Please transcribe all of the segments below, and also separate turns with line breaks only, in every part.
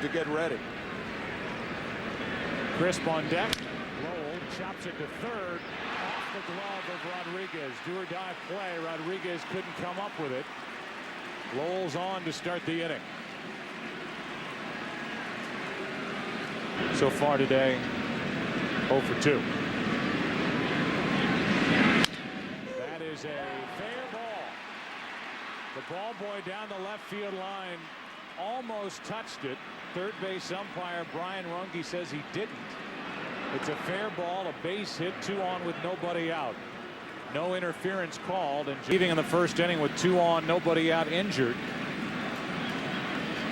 to get ready.
Crisp on deck. Lowell chops it to third. Off the glove of Rodriguez. Do or die play. Rodriguez couldn't come up with it. Lowell's on to start the inning. So far today, 0 for 2. That is a fair ball. The ball boy down the left field line almost touched it. Third base umpire Brian Runge says he didn't. It's a fair ball, a base hit, 2 on with nobody out. No interference called, and leaving in the first inning with 2 on, nobody out, injured.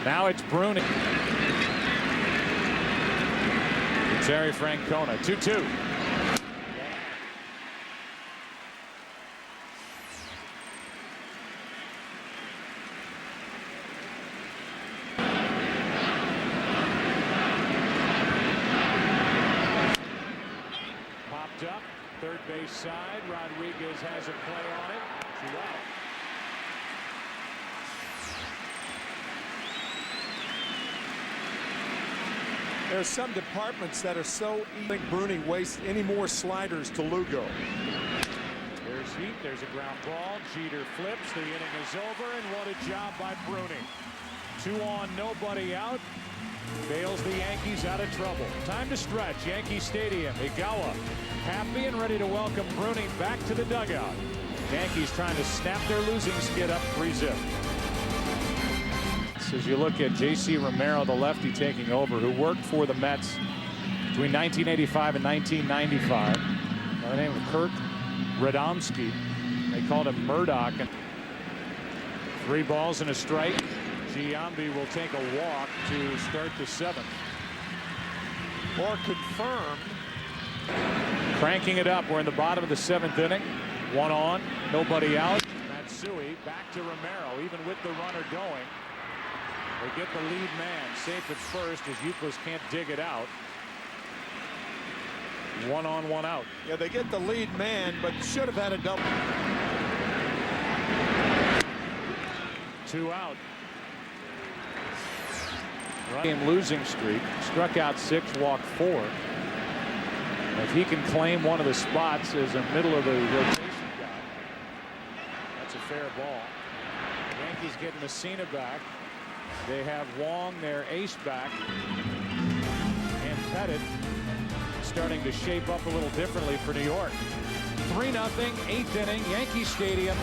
Now it's Bruning. It's Harry Francona, 2-2. Popped up, third base side. Rodriguez has a play on it. 2 out.
There are some departments that are so easy. I think Bruning wastes any more sliders to Lugo.
There's heat. There's a ground ball. Jeter flips. The inning is over, and what a job by Bruning. 2 on, nobody out. Bails the Yankees out of trouble. Time to stretch. Yankee Stadium. Igawa happy and ready to welcome Bruning back to the dugout. Yankees trying to snap their losing skid up 3-0. As you look at J.C. Romero, the lefty taking over, who worked for the Mets between 1985 and 1995. By the name of Kirk Radomski. They called him Murdoch. 3 balls and a strike. Giambi will take a walk to start the 7th.
Or confirmed.
Cranking it up. We're in the bottom of the 7th inning. 1 on, nobody out. Matsui back to Romero, even with the runner going. They get the lead man safe at first as Euclid can't dig it out. 1 on, 1 out.
Yeah, they get the lead man, but should have had a double.
2 out. Game losing streak. Struck out 6, walked 4. If he can claim one of the spots as a middle of the rotation guy, that's a fair ball. Yankees getting Messina back. They have Wong, their ace, back, and Pettit starting to shape up a little differently for New York. 3-0, 8th inning, Yankee Stadium.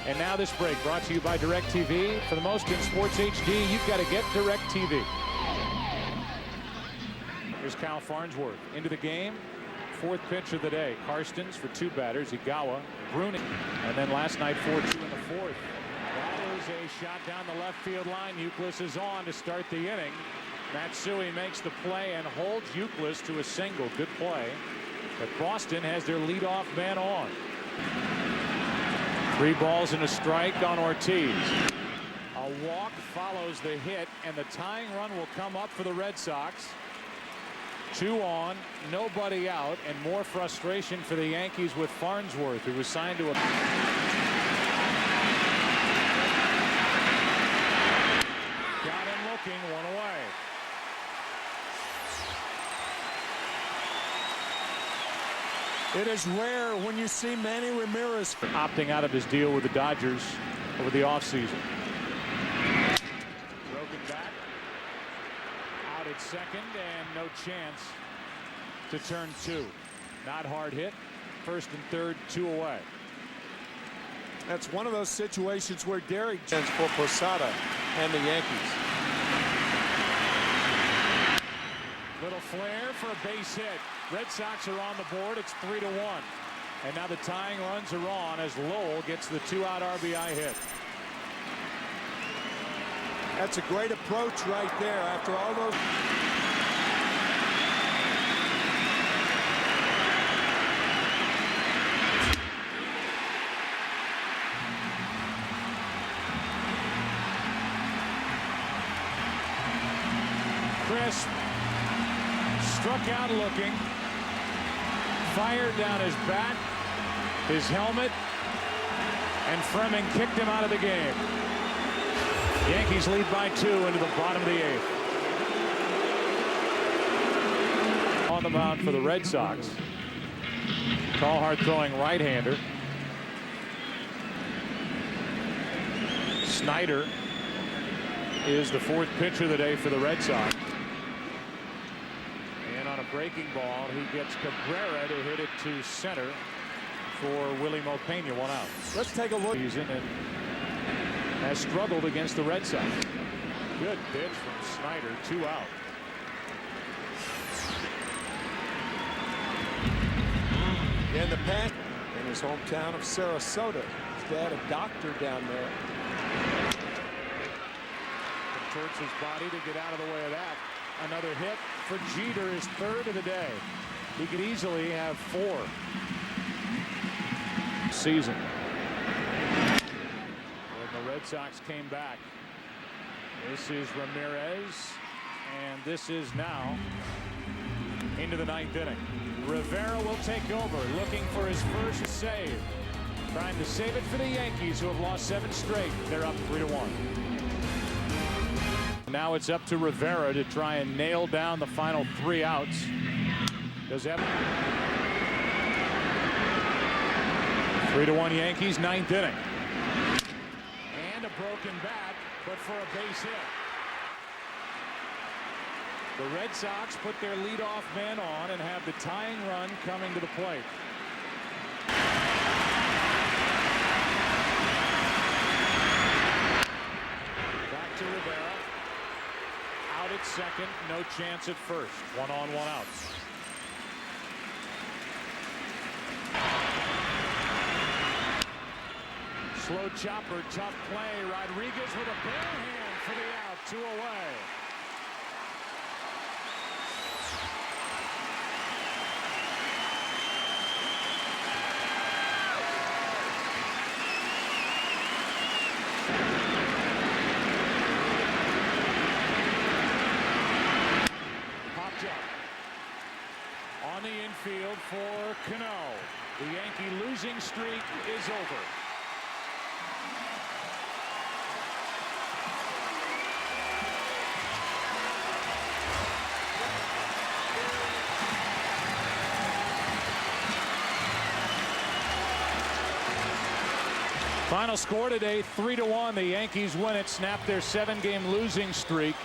And now this break brought to you by DirecTV. For the most in sports HD, you've got to get DirecTV. Here's Kyle Farnsworth into the game. 4th pitch of the day. Karstens for 2 batters. Igawa, Bruning, and then last night 4-2 in the 4th. That is a shot down the left field line. Euclid is on to start the inning. Matsui makes the play and holds Euclid to a single. Good play. But Boston has their leadoff man on. 3 balls and a strike on Ortiz. A walk follows the hit, and the tying run will come up for the Red Sox. 2 on, nobody out, and more frustration for the Yankees with Farnsworth, who was signed to a... Got him looking, 1 away.
It is rare when you see Manny Ramirez
opting out of his deal with the Dodgers over the offseason. Broken back. Out at second, and no chance to turn 2. Not hard hit. First and third, 2 away.
That's one of those situations where Derek sends for Posada and the Yankees.
Little flare for a base hit. Red Sox are on the board. It's 3-1. And now the tying runs are on as Lowell gets the 2-out RBI hit.
That's a great approach right there after all those.
Crisp struck out looking, fired down his bat, his helmet, and Fleming kicked him out of the game. Yankees lead by 2 into the bottom of the 8th. the mound for the Red Sox. Tall, hard throwing right-hander. Snyder is the fourth pitcher of the day for the Red Sox. And on a breaking ball, he gets Cabrera to hit it to center for Willie Mopena, 1 out.
Let's take a look.
Season and has struggled against the Red Sox. Good pitch from Snyder, 2 out.
In the past, in his hometown of Sarasota, his dad a doctor down there.
Towards his body to get out of the way of that. Another hit for Jeter, his third of the day. He could easily have 4. Season. When the Red Sox came back. This is Ramirez, and this is now into the 9th inning. Rivera will take over, looking for his first save. Trying to save it for the Yankees, who have lost 7 straight. They're up 3-1. Now it's up to Rivera to try and nail down the final 3 outs. Does that 3-1 Yankees, 9th inning. And a broken bat, but for a base hit. The Red Sox put their leadoff man on and have the tying run coming to the plate. Back to Rivera. Out at second, no chance at first. 1 on, 1 out. Slow chopper, tough play. Rodriguez with a bare hand for the out. 2 away. On the infield for Cano. The Yankee losing streak is over. Final score today, 3-1. The Yankees win it, snap their 7-game losing streak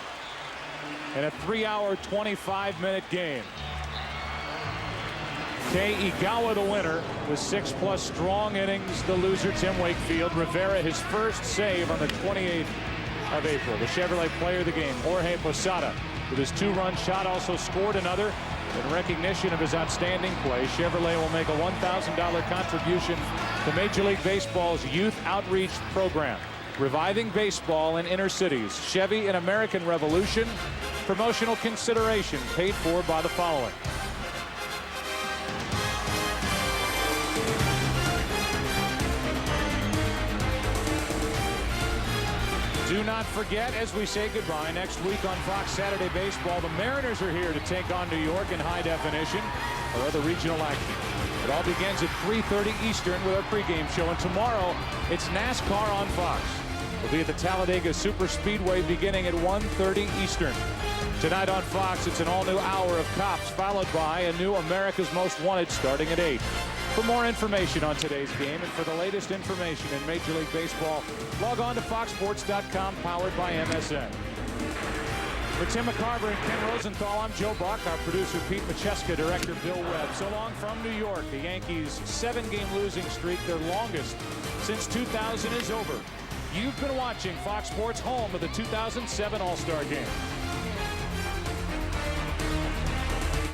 in a 3-hour, 25-minute game. Kei Igawa the winner with 6+ strong innings. The loser, Tim Wakefield. Rivera his first save on the 28th of April. The Chevrolet player of the game, Jorge Posada, with his 2-run shot, also scored another. In recognition of his outstanding play, Chevrolet will make a $1,000 contribution to Major League Baseball's youth outreach program, reviving baseball in inner cities. Chevy and American Revolution. Promotional consideration paid for by the following. Do not forget, as we say goodbye next week on Fox Saturday Baseball, the Mariners are here to take on New York in high definition or other regional action. It all begins at 3:30 Eastern with our pregame show, and tomorrow it's NASCAR on Fox. We'll be at the Talladega Super Speedway beginning at 1:30 Eastern. Tonight on Fox, it's an all-new hour of Cops, followed by a new America's Most Wanted starting at 8. For more information on today's game and for the latest information in Major League Baseball, log on to foxsports.com, powered by MSN. For Tim McCarver and Ken Rosenthal, I'm Joe Buck. Our producer, Pete Macheska, director, Bill Webb. So long from New York. The Yankees' 7-game losing streak, their longest since 2000, is over. You've been watching Fox Sports, home of the 2007 All-Star Game.